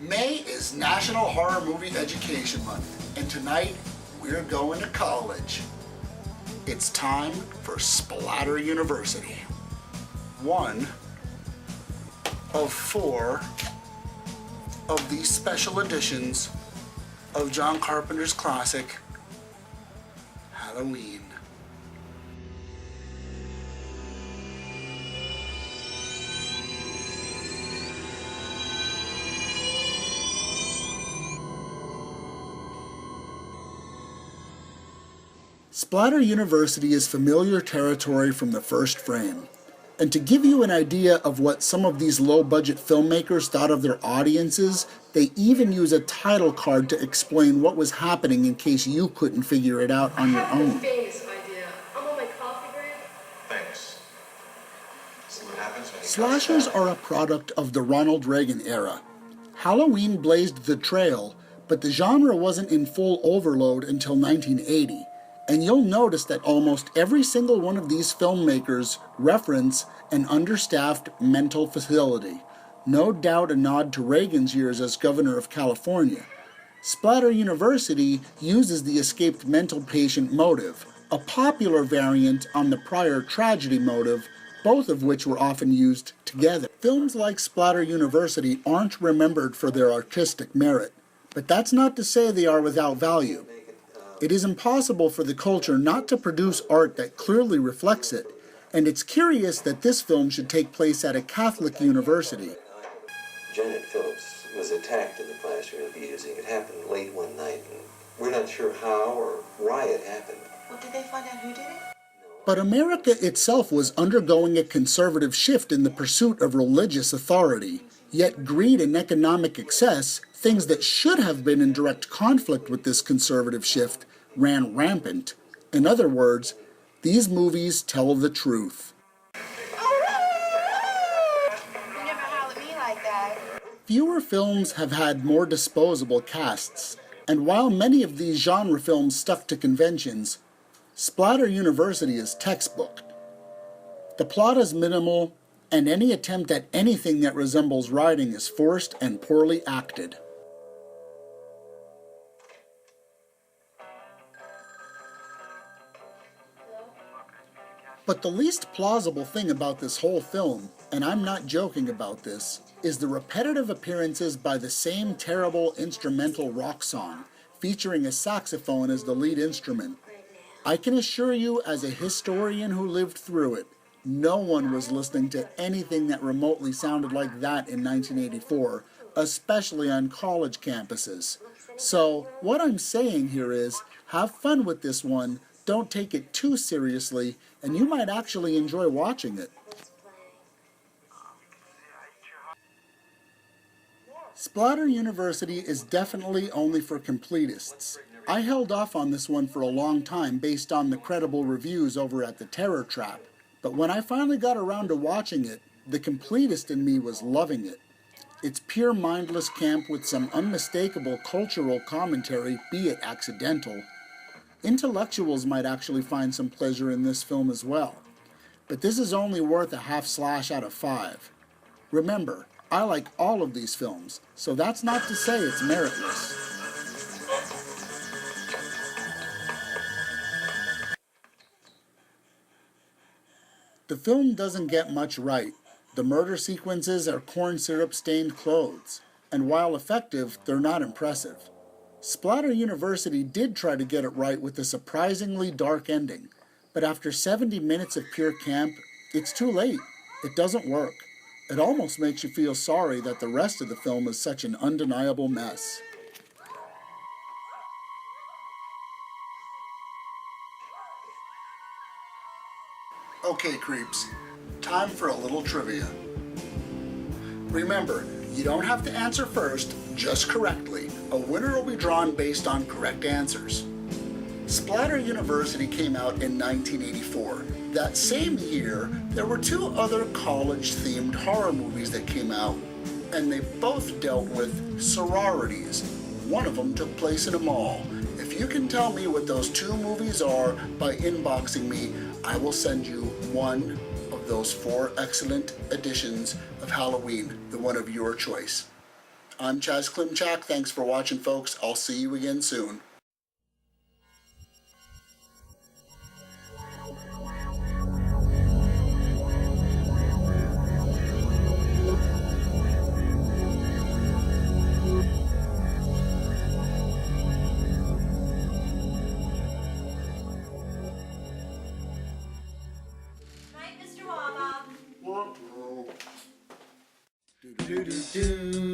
May is National Horror Movie Education Month, and tonight we're going to college. It's time for Splatter University. One of 4 of these special editions of John Carpenter's classic, Halloween. Splatter University is familiar territory from the first frame. And to give you an idea of what some of these low-budget filmmakers thought of their audiences, they even use a title card to explain what was happening in case you couldn't figure it out on your own. Famous idea. I'm on my coffee break. Thanks. See what happens when Slashers are a product of the Ronald Reagan era. Halloween blazed the trail, but the genre wasn't in full overload until 1980. And you'll notice that almost every single one of these filmmakers reference an understaffed mental facility. No doubt a nod to Reagan's years as governor of California. Splatter University uses the escaped mental patient motive, a popular variant on the prior tragedy motive, both of which were often used together. Films like Splatter University aren't remembered for their artistic merit, but that's not to say they are without value. It is impossible for the culture not to produce art that clearly reflects it, and it's curious that this film should take place at a Catholic university. Janet Phillips was attacked in the classroom abusing. It happened late one night, and we're not sure how or why it happened. Well, did they find out who did it? But America itself was undergoing a conservative shift in the pursuit of religious authority, yet greed and economic excess, things that should have been in direct conflict with this conservative shift, ran rampant. In other words, these movies tell the truth. You never hollered at me like that. Fewer films have had more disposable casts, and while many of these genre films stuck to conventions, Splatter University is textbook. The plot is minimal, and any attempt at anything that resembles writing is forced and poorly acted. But the least plausible thing about this whole film, and I'm not joking about this, is the repetitive appearances by the same terrible instrumental rock song, featuring a saxophone as the lead instrument. I can assure you, as a historian who lived through it, no one was listening to anything that remotely sounded like that in 1984, especially on college campuses. So, what I'm saying here is, have fun with this one, don't take it too seriously, and you might actually enjoy watching it. Splatter University is definitely only for completists. I held off on this one for a long time based on the credible reviews over at the Terror Trap, but when I finally got around to watching it, the completist in me was loving it. It's pure mindless camp with some unmistakable cultural commentary, be it accidental. Intellectuals might actually find some pleasure in this film as well, but this is only worth a half slash out of 5. Remember, I like all of these films, so that's not to say it's meritless. The film doesn't get much right. The murder sequences are corn syrup-stained clothes, and while effective, they're not impressive. Splatter University did try to get it right with a surprisingly dark ending, but after 70 minutes of pure camp, it's too late. It doesn't work. It almost makes you feel sorry that the rest of the film is such an undeniable mess. Okay, creeps, time for a little trivia. Remember, you don't have to answer first, just correctly. A winner will be drawn based on correct answers. Splatter University came out in 1984. That same year, there were 2 other college-themed horror movies that came out, and they both dealt with sororities. One of them took place in a mall. If you can tell me what those 2 movies are by inboxing me, I will send you one of those 4 excellent editions of Halloween, the one of your choice. I'm Chaz KLIMCZAK. Thanks for watching, folks. I'll see you again soon. Night, Mr. Waba. Do do do do.